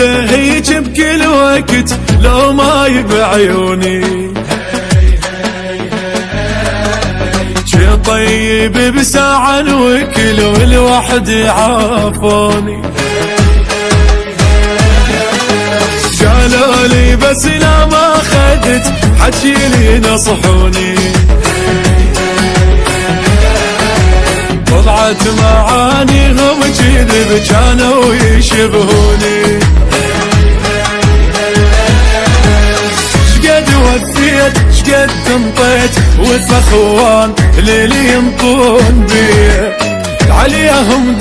انسى هيك بكل وقت لو ما بعيوني. شي طيب بساعة وكل والوحد عافوني. قالوا لي بس لا ما خدت حكي لي نصحوني. طلعت معانيهم كذب كانوا يشبهوني. شقد وفيت شقد انطيت والفخوان ليلي ينطون بيه عليهم